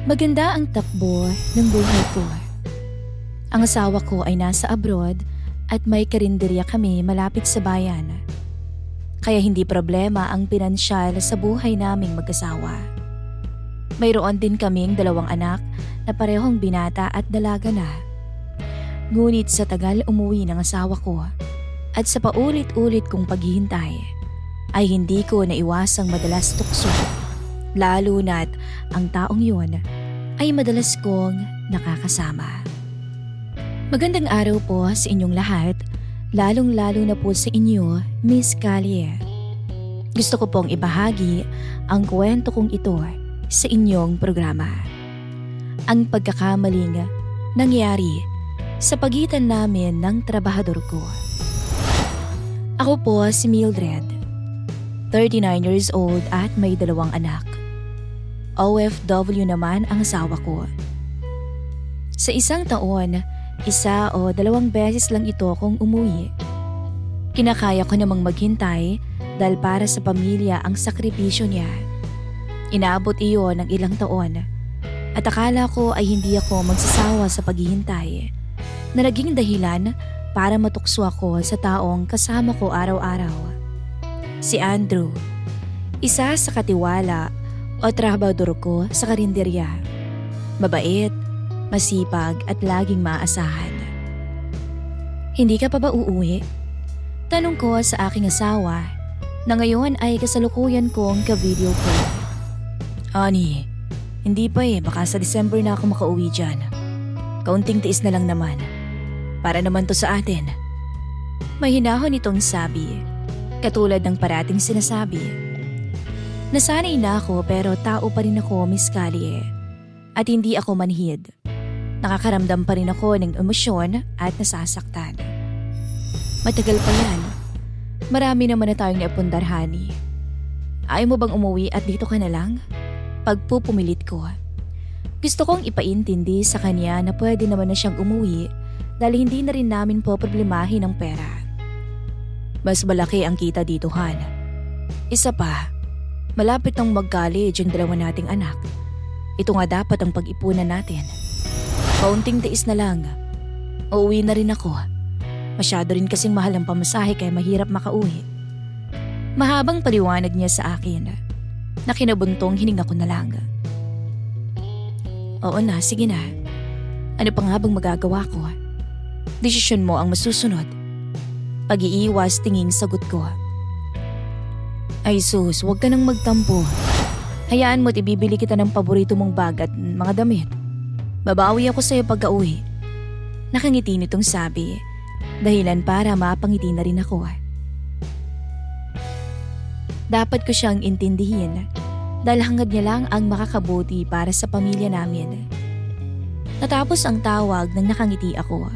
Maganda ang takbo ng buhay ko. Ang asawa ko ay nasa abroad at may karinderya kami malapit sa bayan. Kaya hindi problema ang pinansyal sa buhay naming mag-asawa. Mayroon din kaming 2 anak na parehong binata at dalaga na. Ngunit sa tagal umuwi ng asawa ko at sa paulit-ulit kong paghihintay ay hindi ko naiwasang madalas tukso. Lalo na't ang taong yun ay madalas kong nakakasama. Magandang araw po sa inyong lahat, lalong-lalo na po sa inyo, Miss Callie. Gusto ko pong ibahagi ang kwento kong ito sa inyong programa. Ang pagkakamaling nangyari sa pagitan namin ng trabahador ko. Ako po si Mildred, 39 years old at may 2 anak. OFW naman ang asawa ko. Sa isang taon, 1 o 2 beses lang ito kung umuwi. Kinakaya ko namang maghintay dahil para sa pamilya ang sakripisyo niya. Inaabot iyon ng ilang taon at akala ko ay hindi ako magsasawa sa paghihintay na naging dahilan para matukso ako sa taong kasama ko araw-araw. Si Andrew, isa sa katiwala o trabahador ko sa karinderya. Mabait, masipag at laging maaasahan. Hindi ka pa ba uuwi? Tanong ko sa aking asawa na ngayon ay kasalukuyan kong ka-video ko. Honey, hindi pa baka sa December na ako makauwi dyan. Kaunting tiis na lang naman. Para naman to sa atin. May hinahon itong sabi, katulad ng parating sinasabi. Nasanay na ako pero tao pa rin ako, Miss Callie. At hindi ako manhid. Nakakaramdam pa rin ako ng emosyon at nasasaktan. Matagal pa yan. Marami naman na tayong naipundar, honey. Ayaw mo bang umuwi at dito ka na lang? Pagpupumilit ko. Gusto kong ipaintindi sa kanya na pwede naman na siyang umuwi dahil hindi na rin namin poproblemahin ang pera. Mas malaki ang kita dito, Han. Isa pa, malapit nang mag-college ang 2 nating anak. Ito nga dapat ang pag-ipunan natin. Kaunting tiis na lang. Uuwi na rin ako. Masyado rin kasing mahal ang pamasahe kaya mahirap makauwi. Mahabang paliwanag niya sa akin. Na kinabuntong hininga ko na lang. Oo na, sige na. Ano pa nga bang magagawa ko? Desisyon mo ang masusunod. Pag-iiwas tinging sagot ko. Ay sus, huwag ka nang magtampo. Hayaan mo't ibibili kita ng paborito mong bag at mga damit. Babawi ako sa'yo pagka-uwi. Nakangiti nitong sabi, dahilan para mapangiti na rin ako. Dapat ko siyang intindihin dahil hangad niya lang ang makakabuti para sa pamilya namin. Natapos ang tawag nang nakangiti ako.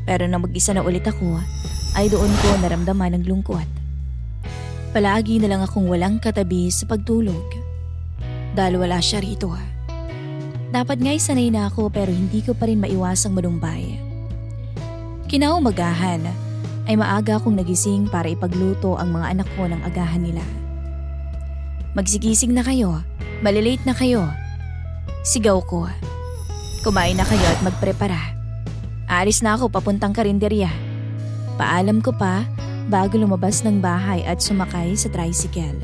Pero nang mag-isa na ulit ako, ay doon ko naramdaman ang lungkot. Palagi na lang akong walang katabi sa pagtulog. Dahil wala siya rito. Dapat nga'y sanay na ako pero hindi ko pa rin maiwasang malumbay. Kinaumagahan ay maaga akong nagising para ipagluto ang mga anak ko ng agahan nila. Magsigising na kayo, malilate na kayo. Sigaw ko. Kumain na kayo at magprepara. Alis na ako papuntang karinderya. Paalam ko pa bago lumabas ng bahay at sumakay sa tricycle.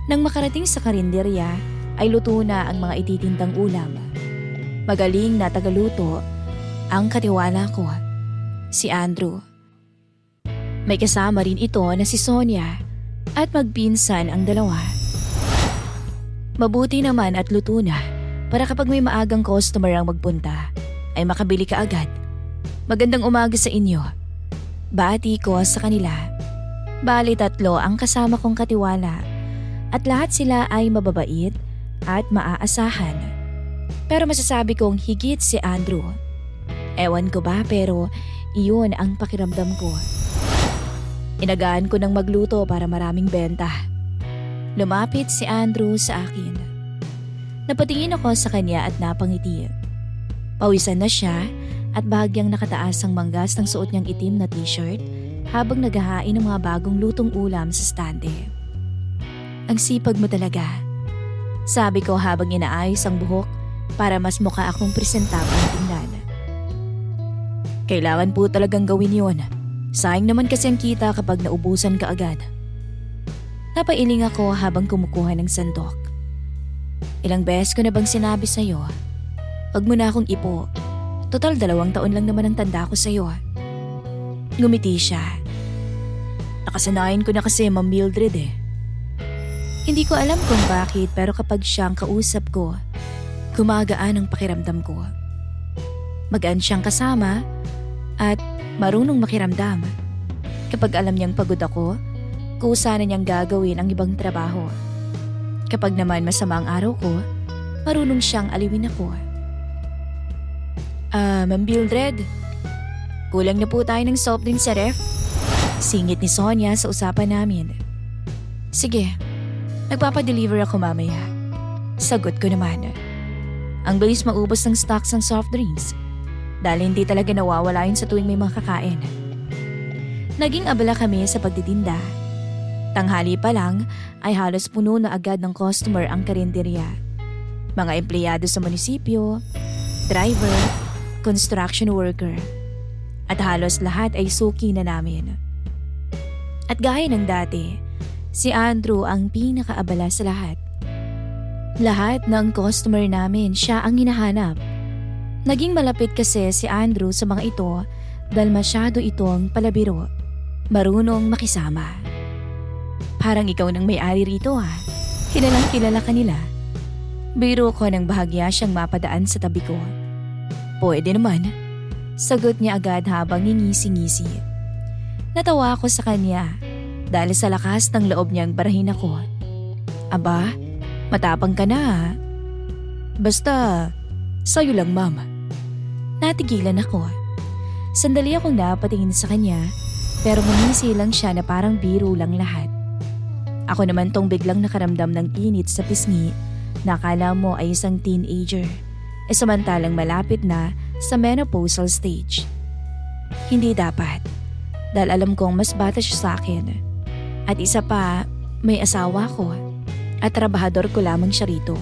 Nang makarating sa karinderya ay luto na ang mga ititindang ulam. Magaling na tagaluto ang katiwala ko, si Andrew. May kasama rin ito na si Sonia at magpinsan ang 2. Mabuti naman at luto na para kapag may maagang customer ang magpunta ay makabili ka agad. Magandang umaga sa inyo. Bati ko sa kanila. Bali 3 ang kasama kong katiwala at lahat sila ay mababait at maaasahan. Pero masasabi kong higit si Andrew. Ewan ko ba pero iyon ang pakiramdam ko. Inagaan ko ng magluto para maraming benta. Lumapit si Andrew sa akin. Napatingin ako sa kanya at napangiti. Pawisan na siya at bahagyang nakataas ang manggas ng suot niyang itim na t-shirt habang naghahain ng mga bagong lutong ulam sa stante. Ang sipag mo talaga. Sabi ko habang inaayos ang buhok para mas mukha akong presentable tingnan. Kailangan po talagang gawin yon. Sayang naman kasi ang kita kapag naubusan ka agad. Napailing ako habang kumukuha ng sandok. Ilang beses ko na bang sinabi sa'yo, wag mo na akong ipo. Total 2 taon lang naman ang tanda ko sa'yo. Ngumiti siya. Nakasanayan ko na kasi Ma'am Mildred eh. Hindi ko alam kung bakit pero kapag siyang kausap ko, gumagaan ang pakiramdam ko. Magaan siyang kasama at marunong makiramdam. Kapag alam niyang pagod ako, kusa na niyang gagawin ang ibang trabaho. Kapag naman masama ang araw ko, marunong siyang aliwin ako. Ma'am Mildred, kulang na po tayo ng soft drink sa ref. Singit ni Sonia sa usapan namin. Sige, magpapadeliver ako mamaya. Sagot ko naman. Ang bilis maubos ng stocks ng soft drinks. Dahil hindi talaga nawawala yun sa tuwing may mga kakain. Naging abala kami sa pagtitinda. Tanghali pa lang ay halos puno na agad ng customer ang karinderya. Mga empleyado sa munisipyo, driver, construction worker. At halos lahat ay suki na namin. At gaya ng dati, si Andrew ang pinakaabala sa lahat. Lahat ng customer namin siya ang hinahanap. Naging malapit kasi si Andrew sa mga ito dahil masyado itong palabiro, marunong makisama. Parang ikaw nang may-ari rito ha. Kilalang kilala ka nila. Biro ko nang bahagya siyang mapadaan sa tabi ko. Pwede naman. Sagot niya agad habang ngingisi-ngisi. Natawa ako sa kanya dahil sa lakas ng loob niyang barahin ako. Aba, matapang ka na ha. Basta, sa'yo lang ma'am. Natigilan ako. Sandali akong napatingin sa kanya pero ngumisi lang siya na parang biro lang lahat. Ako naman tong biglang nakaramdam ng init sa pisngi na akala mo ay isang teenager samantalang malapit na sa menopausal stage. Hindi dapat dahil alam kong mas bata siya sa akin at isa pa may asawa ko at trabahador ko lamang siya rito.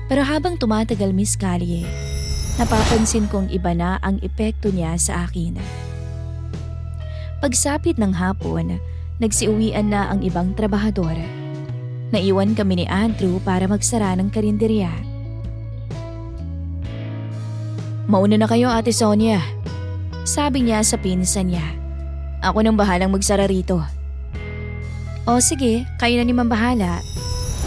Pero habang tumatagal Miss Callie, napapansin kong iba na ang epekto niya sa akin. Pagsapit ng hapon, nagsiuwian na ang ibang trabahador. Naiwan kami ni Andrew para magsara ng karinderya. Mauna na kayo Ate Sonia, sabi niya sa pinsan niya. Ako nang bahalang magsara rito. O sige, kayo na naman bahala.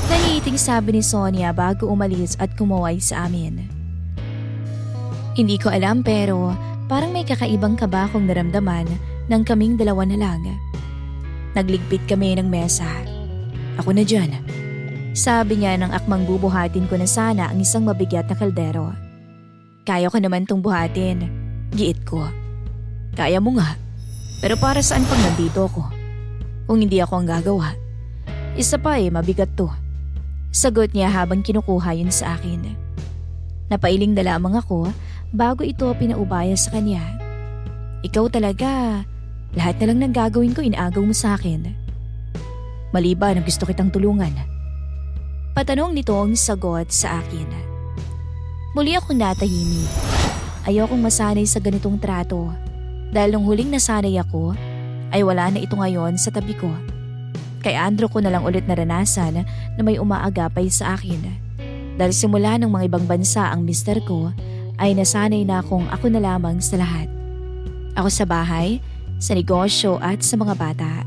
Nangiiting sabi ni Sonia bago umalis at kumaway sa amin. Hindi ko alam pero parang may kakaibang kaba akong naramdaman nang kaming dalawa na lang. Nagligpit kami ng mesa. Ako na dyan. Sabi niya nang akmang bubuhatin ko na sana ang isang mabigat na kaldero. Kaya ko naman tong buhatin. Giit ko. Kaya mo nga. Pero para saan pag nandito ako? Kung hindi ako ang gagawa. Isa pa mabigat to. Sagot niya habang kinukuha yun sa akin. Napailing na lamang ako bago ito pinaubaya sa kanya. Ikaw talaga, lahat na lang ng gagawin ko inaagaw mo sa akin. Maliban ang gusto kitang tulungan. Patanong nito ang sagot sa akin. Muli akong natahimik. Ayokong masanay sa ganitong trato dahil nung huling nasanay ako ay wala na ito ngayon sa tabi ko. Kay Andrew ko na lang ulit naranasan na may umaagapay sa akin. Dahil simula ng mga ibang bansa ang mister ko ay nasanay na akong ako na lamang sa lahat. Ako sa bahay, sa negosyo at sa mga bata.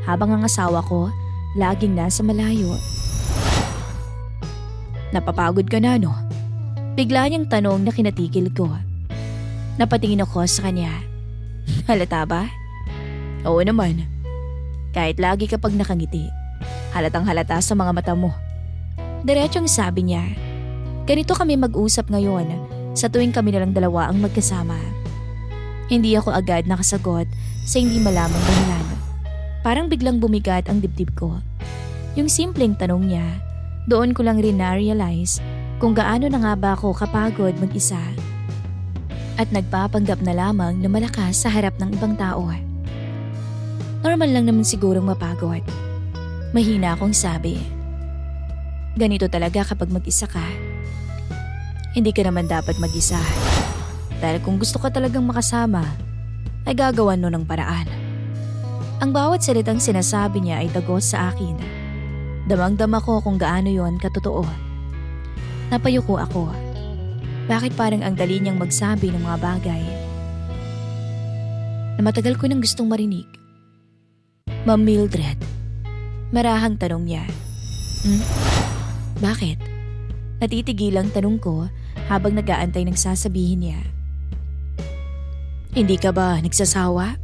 Habang ang asawa ko, laging nasa malayo. Napapagod ka na no? Bigla niyang tanong na kinatigil ko. Napatingin ako sa kanya. Halata ba? Oo naman. Kahit lagi kapag nakangiti, halatang halata sa mga mata mo. Diretsong sabi niya. Ganito kami mag-usap ngayon sa tuwing kami nalang dalawa ang magkasama. Hindi ako agad nakasagot sa hindi malamang dahilan. Parang biglang bumigat ang dibdib ko. Yung simpleng tanong niya, doon ko lang rin na-realize kung gaano na nga ba ako kapagod mag-isa. At nagpapanggap na lamang na malakas sa harap ng ibang tao. Normal lang naman sigurong mapagod. Mahina akong sabi. Ganito talaga kapag mag-isa ka. Hindi ka naman dapat mag-isa. Dahil kung gusto ka talagang makasama, ay gagawan mo ng paraan. Ang bawat salitang sinasabi niya ay dagos sa akin. Damang-dama ko kung gaano yon katotoo. Napayuko ako. Bakit parang ang dali niyang magsabi ng mga bagay na matagal ko nang gustong marinig? Ma'am Mildred, marahang tanong niya. Bakit? Natitigilang tanong ko habang nag-aantay ng sasabihin niya. Hindi ka ba nagsasawa?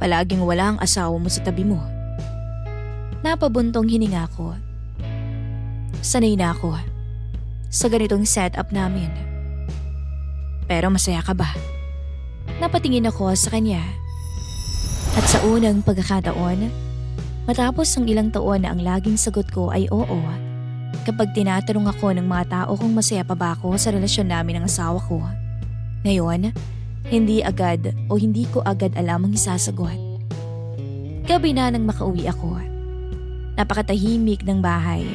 Palaging wala ang asawa mo sa tabi mo. Napabuntong hininga ko. Sanay na ako sa ganitong setup namin. Pero masaya ka ba? Napatingin ako sa kanya. At sa unang pagkakataon, matapos ang ilang taon na ang laging sagot ko ay oo, kapag tinatanong ako ng mga tao kung masaya pa ba ako sa relasyon namin ng asawa ko. Ngayon, hindi ko agad alam ang isasagot. Gabi na nang makauwi ako. Napakatahimik ng bahay.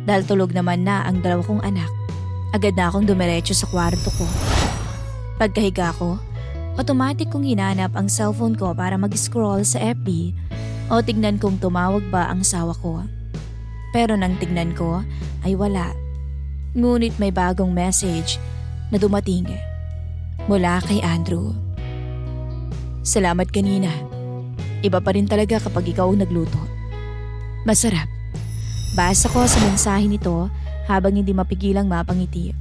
Dahil tulog naman na ang dalawa kong anak, agad na akong dumiretso sa kwarto ko. Pagkahiga ko, automatic kong hinanap ang cellphone ko para mag-scroll sa FB o tignan kung tumawag ba ang asawa ko. Pero nang tignan ko ay wala. Ngunit may bagong message na dumating mula kay Andrew. Salamat kanina. Iba pa rin talaga kapag ikaw ang nagluto. Masarap. Basa ko sa mensahe nito habang hindi mapigilang mapangiti.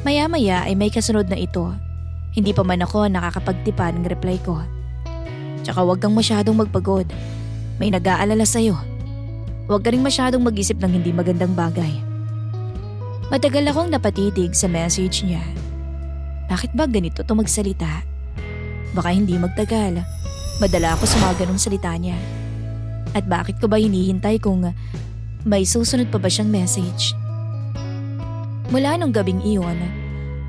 Maya-maya ay may kasunod na ito. Hindi pa man ako nakakapagtipa ng reply ko. Tsaka huwag kang masyadong magpagod. May nag-aalala sa'yo. Huwag ka rin masyadong mag-isip ng hindi magandang bagay. Matagal akong napatitig sa message niya. Bakit ba ganito to magsalita? Baka hindi magtagal. Madala ako sa mga ganong salita niya. At bakit ko ba hinihintay kung may susunod pa ba siyang message? Mula nung gabing iyon,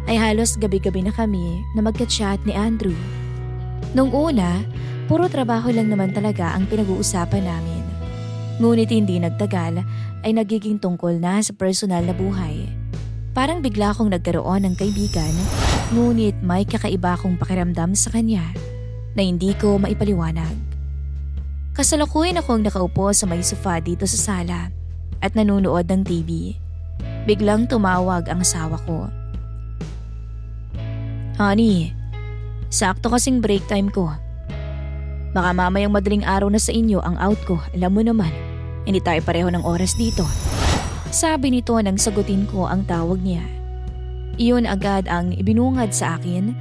ay halos gabi-gabi na kami na magka-chat ni Andrew. Nung una, puro trabaho lang naman talaga ang pinag-uusapan namin. Ngunit hindi nagtagal ay nagiging tungkol na sa personal na buhay. Parang bigla akong nagkaroon ng kaibigan, ngunit may kakaiba akong pakiramdam sa kanya na hindi ko maipaliwanag. Kasalukuyan akong nakaupo sa may sofa dito sa sala at nanunood ng TV. Biglang tumawag ang asawa ko. Honey, sakto kasing break time ko. Baka mamayang madaling araw na sa inyo ang out ko, alam mo naman, hindi tayo pareho ng oras dito. Sabi nito nang sagutin ko ang tawag niya. Iyon agad ang ibinungad sa akin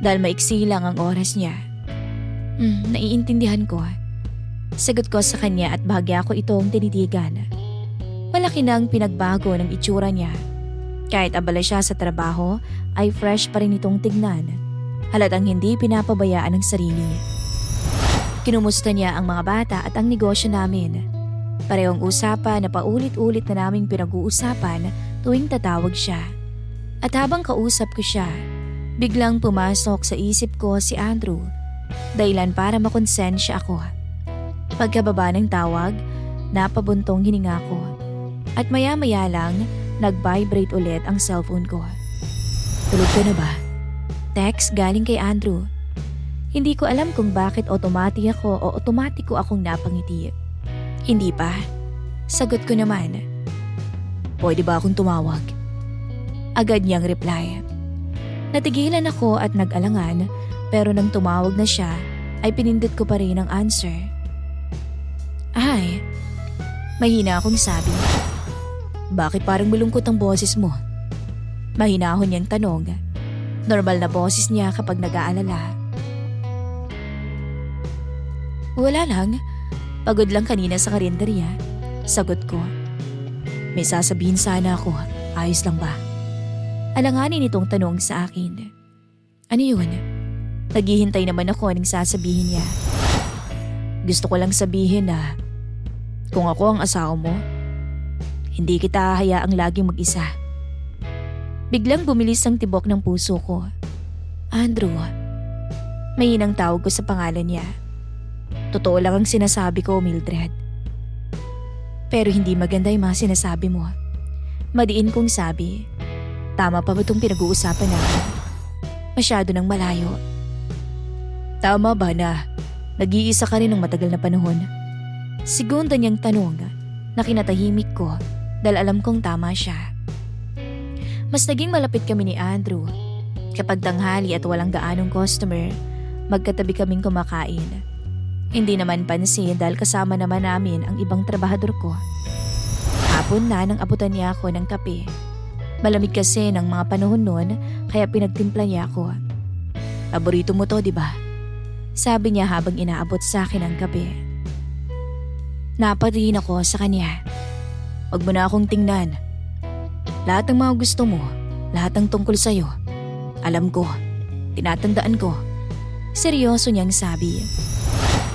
dahil maiksi lang ang oras niya. Naiintindihan ko. Sagot ko sa kanya at bahagya ko itong tinitigan. Malaki na ang pinagbago ng itsura niya. Kahit abala siya sa trabaho, ay fresh pa rin itong tignan. Halatang hindi pinapabayaan ang sarili. Kinumusta niya ang mga bata at ang negosyo namin. Parehong usapan na paulit-ulit na naming pinag-uusapan tuwing tatawag siya. At habang kausap ko siya, biglang pumasok sa isip ko si Andrew. Dahilan para makonsensya ako. Pagkababa ng tawag, napabuntong hininga ko. At maya-maya lang, nag-vibrate ulit ang cellphone ko. Tulog ka na ba? Text galing kay Andrew. Hindi ko alam kung bakit otomatiko akong napangiti. Hindi pa. Sagot ko naman. Pwede ba akong tumawag? Agad niyang reply. Natigilan ako at nag-alangan, pero nang tumawag na siya, ay pinindot ko pa rin ang answer. Ay, mahina akong sabi. Bakit parang malungkot ang boses mo? Mahinahon niyang tanong. Normal na boses niya kapag nag-aalala. Wala lang. Pagod lang kanina sa karinderya. Sagot ko. May sasabihin sana ako. Ayos lang ba? Alanganin itong tanong sa akin. Ano yun? Naghihintay naman ako ng sasabihin niya. Gusto ko lang sabihin na kung ako ang asawa mo, hindi kita hayaang laging mag-isa. Biglang bumilis ang tibok ng puso ko. Andrew. Mahinang tawag ko sa pangalan niya. Totoo lang ang sinasabi ko, Mildred. Pero hindi maganda yung mga sinasabi mo. Madiin kong sabi. Tama pa ba itong pinag-uusapan namin? Masyado nang malayo. Tama ba na nag-iisa ka rin ng matagal na panahon? Segunda niyang tanong na kinatahimik ko dahil alam kong tama siya. Mas naging malapit kami ni Andrew. Kapag tanghali at walang gaanong customer, magkatabi kaming kumakain. Hindi naman pansin dahil kasama naman namin ang ibang trabahador ko. Hapon na nang abutan niya ako ng kape. Malamig kasi ng mga panahon noon kaya pinagtimpla niya ako. Paborito mo to, di ba? Sabi niya habang inaabot sa akin ang kape. Napatingin ako sa kanya. Huwag mo na akong tingnan. Lahat ng mga gusto mo, lahat ng tungkol sa'yo, alam ko, tinatandaan ko. Seryoso niyang sabi.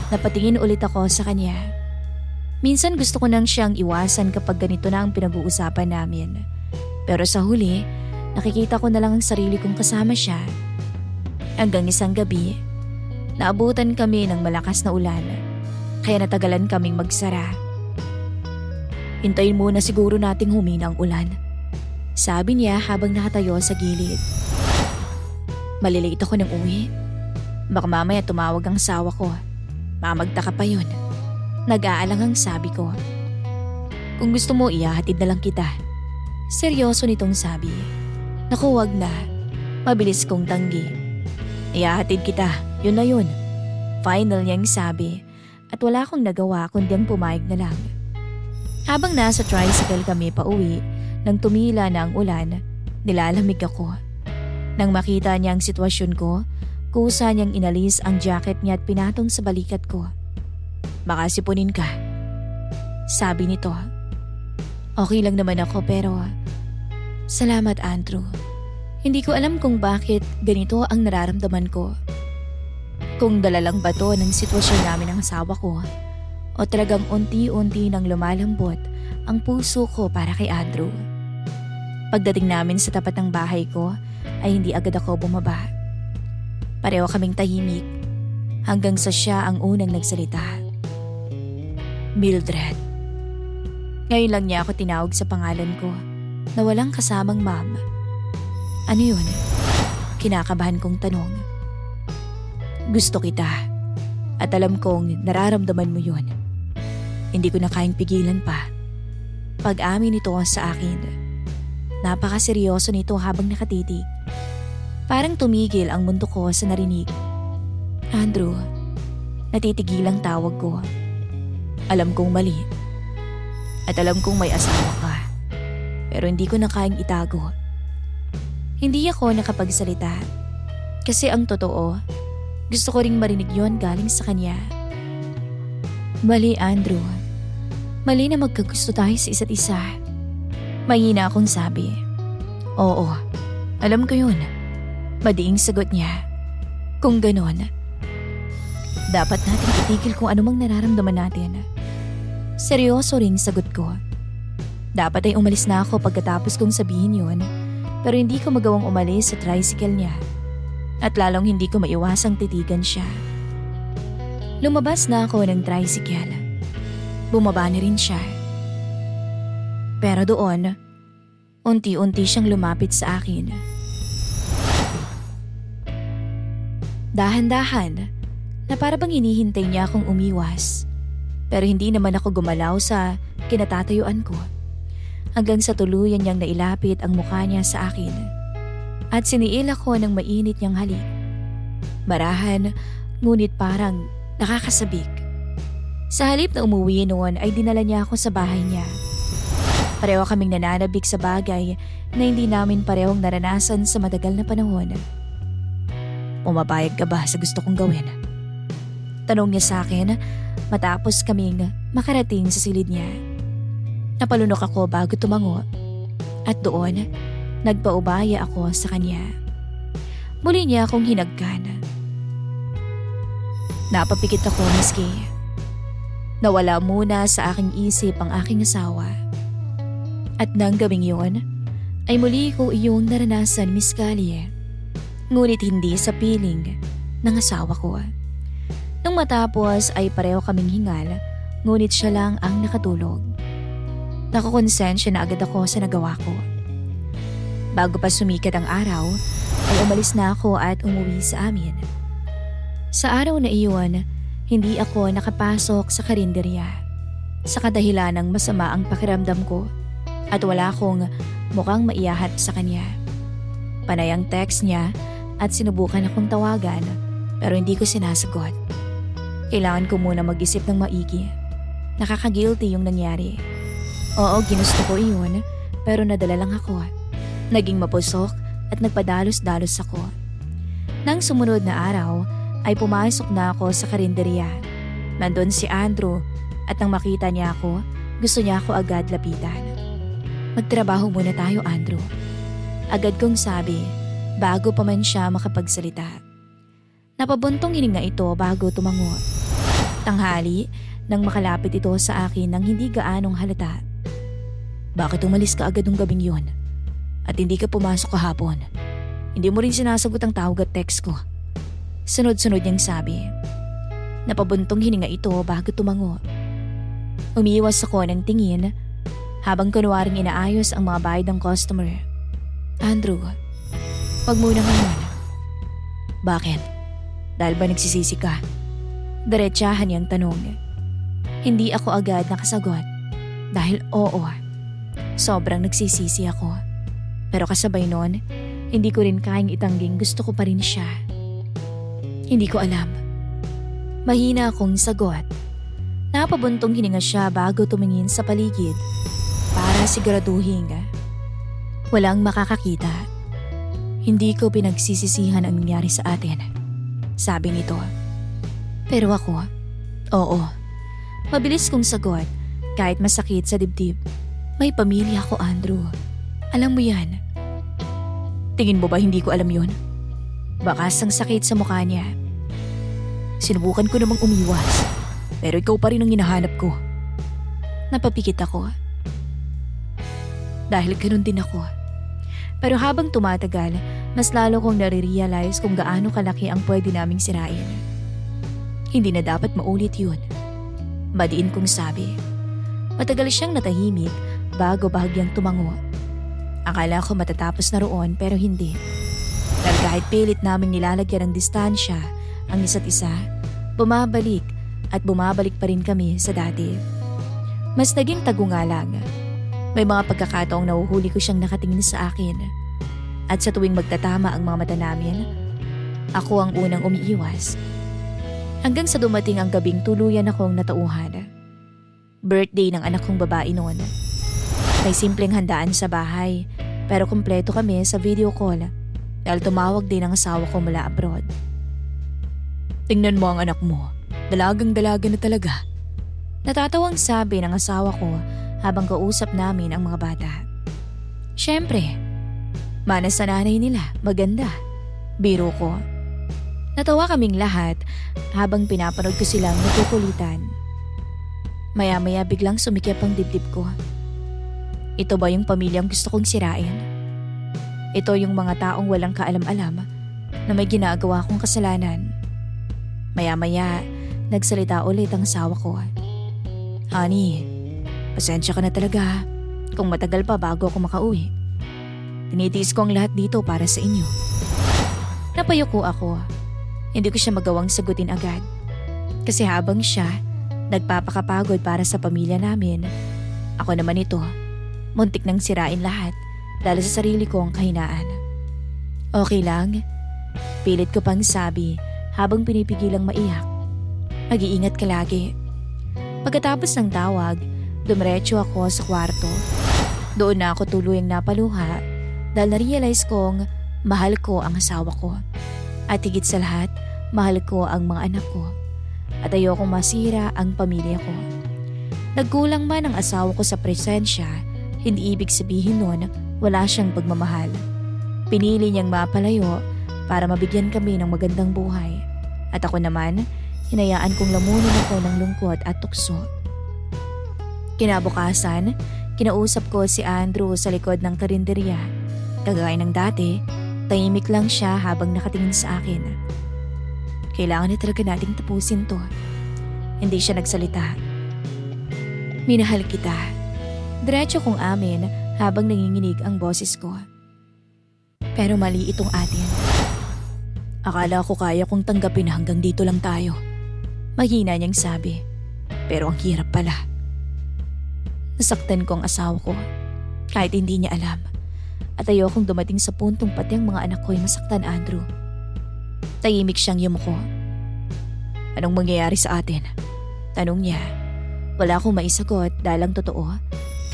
Napatingin ulit ako sa kanya. Minsan gusto ko nang siyang iwasan kapag ganito na ang pinag-uusapan namin. Pero sa huli, nakikita ko na lang ang sarili kong kasama siya. Hanggang isang gabi, naabutan kami ng malakas na ulan, kaya natagalan kaming magsara. Hintayin muna siguro nating humina ang ulan, sabi niya habang nakatayo sa gilid. Malilate ako ng uwi. Baka mamaya tumawag ang asawa ko. Mamagtaka pa yun. Nag-aalangang sabi ko. Kung gusto mo, ihahatid na lang kita. Seryoso nitong sabi. Naku, wag na. Mabilis kong tanggi. Ihahatid kita, yun na yun. Final niyang sabi at wala akong nagawa kundi ang pumayag na lang. Habang nasa tricycle kami pa uwi, nang tumila na ang ulan, nilalamig ako. Nang makita niya ang sitwasyon ko, kusa niyang inalis ang jacket niya at pinatong sa balikat ko. Baka sipunin ka, sabi nito. Okay lang naman ako pero salamat, Andrew. Hindi ko alam kung bakit ganito ang nararamdaman ko. Kung dala lang ba to ng sitwasyon namin ng asawa ko o talagang unti-unti nang lumalambot ang puso ko para kay Andrew. Pagdating namin sa tapat ng bahay ko ay hindi agad ako bumaba. Pareho kaming tahimik hanggang sa siya ang unang nagsalita. Mildred. Ngayon lang niya ako tinawag sa pangalan ko na walang kasamang ma'am. Ano yun? Kinakabahan kong tanong. Gusto kita at alam kong nararamdaman mo yun. Hindi ko na kayang pigilan pa. Pag-amin nito sa akin. Napakaseryoso nito habang nakatitig. Parang tumigil ang mundo ko sa narinig. Andrew, natitigil ang tawag ko. Alam kong mali. At alam kong may asawa ka. Pero hindi ko na kayang itago. Hindi ako nakapagsalita. Kasi ang totoo, gusto ko ring marinig yon galing sa kanya. Mali, Andrew. Mali na magkagusto tayo sa isa't isa. Mahina akong sabi. Oo, alam ko yun. Madiing sagot niya. Kung ganon, dapat natin itigil kung anumang nararamdaman natin. Seryoso ring sagot ko. Dapat ay umalis na ako pagkatapos kong sabihin yun, pero hindi ko magawang umalis sa tricycle niya. At lalong hindi ko maiwasang titigan siya. Lumabas na ako ng tricycle. Bumaba na rin siya. Pero doon, unti-unti siyang lumapit sa akin. Dahan-dahan, na para bang hinihintay niya akong umiwas. Pero hindi naman ako gumalaw sa kinatatayuan ko. Hanggang sa tuluyan niyang nailapit ang mukha niya sa akin. At siniil ako ng mainit niyang halik. Marahan, ngunit parang nakakasabik. Sa halip na umuwi noon ay dinala niya ako sa bahay niya. Pareho kaming nananabik sa bagay na hindi namin parehong naranasan sa matagal na panahon. Pumapayag ka ba sa gusto kong gawin? Tanong niya sa akin matapos kaming makarating sa silid niya. Napalunok ako bago tumango at doon nagpaubaya ako sa kanya. Muli niya akong hinagkan. Napapikit ako miski. Nawala muna sa aking isip ang aking asawa. At nang gabing yun, ay muli ko iyong naranasan, Miss Callie. Ngunit hindi sa piling ng asawa ko. Nung matapos ay pareho kaming hingal, ngunit siya lang ang nakatulog. Nakakonsensya na agad ako sa nagawa ko. Bago pa sumikat ang araw, ay umalis na ako at umuwi sa amin. Sa araw na iyon, hindi ako nakapasok sa karinderya. Sa kadahilan ng masama ang pakiramdam ko at wala akong mukhang maiyahat sa kanya. Panay ang text niya at sinubukan akong tawagan pero hindi ko sinasagot. Kailangan ko muna mag-isip ng maigi. Nakaka-guilty yung nangyari. Oo, ginusto ko iyon pero nadala lang ako. Naging mapusok at nagpadalos-dalos ako. Nang sumunod na araw ay pumasok na ako sa karinderya. Nandun si Andrew at nang makita niya ako, gusto niya ako agad lapitan. Magtrabaho muna tayo, Andrew. Agad kong sabi bago pa man siya makapagsalita. Napabuntong hininga ito bago tumango. Tanghali nang makalapit ito sa akin nang hindi gaanong halata. Bakit umalis ka agad ng gabing yun? At hindi ka pumasok kahapon? Hindi mo rin sinasagot ang tawag at text ko. Sunod-sunod niyang sabi. Napabuntong hininga ito bago tumango. Umiiwas ako ng tingin habang kunwaring inaayos ang mga bayad ng customer. Andrew, wag muna ngayon. Bakit? Dahil ba nagsisisi ka? Diretsahan niyang tanong. Hindi ako agad nakasagot. Dahil oo, sobrang nagsisisi ako. Pero kasabay nun, hindi ko rin kayang itangging gusto ko pa rin siya. Hindi ko alam. Mahina akong sagot. Napabuntong hininga siya bago tumingin sa paligid para siguraduhin walang makakakita. Hindi ko pinagsisisihan ang nangyari sa atin, sabi nito. Pero ako, oo. Mabilis kong sagot kahit masakit sa dibdib. May pamilya ako, Andrew. Alam mo yan. Tingin mo ba hindi ko alam yun? Bakas ang sakit sa mukha niya. Sinubukan ko namang umiwas, pero ikaw pa rin ang hinahanap ko. Napapikit ako. Dahil ganun din ako. Pero habang tumatagal, mas lalo kong nare-realize kung gaano kalaki ang pwede naming sirain. Hindi na dapat maulit yun. Madiin kong sabi. Matagal siyang natahimik bago bahagyang tumango. Akala ko matatapos na roon pero hindi. Dahil kahit pilit naming nilalagyan ng distansya ang isa't isa, bumabalik pa rin kami sa dati. Mas naging tagunga lang. May mga pagkakataong nahuhuli ko siyang nakatingin sa akin. At sa tuwing magtatama ang mga mata namin, ako ang unang umiiwas. Hanggang sa dumating ang gabing tuluyan akong natauhan. Birthday ng anak kong babae noon. May simpleng handaan sa bahay pero kumpleto kami sa video call dahil tumawag din ang asawa ko mula abroad. Tingnan mo ang anak mo. Dalagang-dalaga na talaga. Natatawang sabi ng asawa ko habang kausap namin ang mga bata. Siyempre, manas sa nanay nila, maganda. Biro ko. Natawa kaming lahat habang pinapanood ko silang nagkukulitan. Maya-maya biglang sumikip ang dibdib ko. Ito ba yung pamilyang gusto kong sirain? Ito yung mga taong walang kaalam-alam na may ginagawa kong kasalanan. Maya-maya, nagsalita ulit ang asawa ko. Honey, pasensya ka na talaga kung matagal pa bago ako makauwi. Tinitiis ko ang lahat dito para sa inyo. Napayuko ako. Hindi ko siya magawang sagutin agad. Kasi habang siya, nagpapakapagod para sa pamilya namin, ako naman ito, muntik nang sirain lahat dahil sa sarili kong kahinaan. Okay lang, pilit ko pang sabi habang pinipigilang maiyak. Mag-iingat ka lagi. Pagkatapos ng tawag, dumiretso ako sa kwarto. Doon na ako tuluyang napaluha dahil na-realize kong mahal ko ang asawa ko. At higit sa lahat, mahal ko ang mga anak ko. At ayokong masira ang pamilya ko. Nagkulang man ang asawa ko sa presensya, hindi ibig sabihin nun wala siyang pagmamahal. Pinili niyang mapalayo para mabigyan kami ng magandang buhay. At ako naman, hinayaan kong lamunin ako ng lungkot at tukso. Kinabukasan, kinausap ko si Andrew sa likod ng karinderya. Kagaya ng dati, tahimik lang siya habang nakatingin sa akin. Kailangan na talaga nating tapusin to. Hindi siya nagsalita. Minahal kita. Diretso kong amin habang nanginginig ang boses ko. Pero mali itong atin. Akala ko kaya kong tanggapin na hanggang dito lang tayo. Mahina niyang sabi. Pero ang hirap pala. Nasaktan ko ang asawa ko kahit hindi niya alam. At ayokong dumating sa puntong pati ang mga anak ko ay masaktan, Andrew. Tahimik siyang yumuko. Anong mangyayari sa atin? Tanong niya. Wala akong maisagot dahil ang totoo.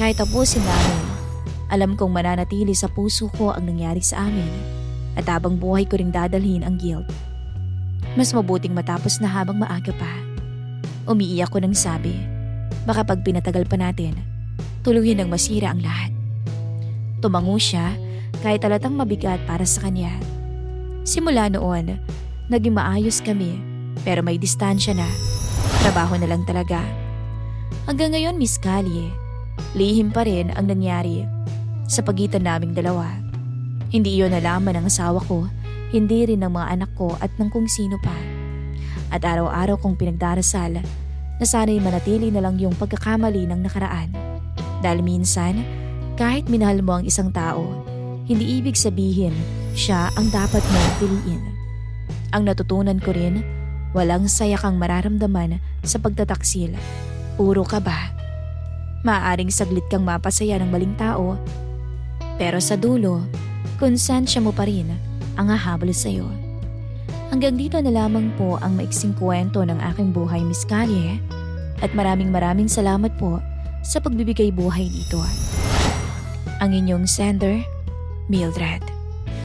Kahit tapusin namin, alam kong mananatili sa puso ko ang nangyari sa amin. At habang buhay ko ring dadalhin ang guilt. Mas mabuting matapos na habang maaga pa. Umiiyak ko nang sabi, baka pag pinatagal pa natin, tuluyan ng masira ang lahat. Tumango siya kahit talatang mabigat para sa kanya. Simula noon, naging maayos kami pero may distansya na. Trabaho na lang talaga. Hanggang ngayon, Miss Callie, lihim pa rin ang nangyari sa pagitan naming dalawa. Hindi iyon nalaman ng asawa ko, hindi rin ng mga anak ko at ng kung sino pa. At araw-araw kong pinagdarasal na sana'y manatili na lang yung pagkakamali ng nakaraan. Dahil minsan, kahit minahal mo ang isang tao, hindi ibig sabihin siya ang dapat mong piliin. Ang natutunan ko rin, walang saya kang mararamdaman sa pagtataksil. Puro ka ba? Maaaring saglit kang mapasaya ng maling tao, pero sa dulo, konsensya mo pa rin ang hahabol sa'yo. Hanggang dito na lamang po ang maiksing kwento ng aking buhay, Miss Callie. At maraming salamat po sa pagbibigay buhay dito. Ang inyong sender, Mildred.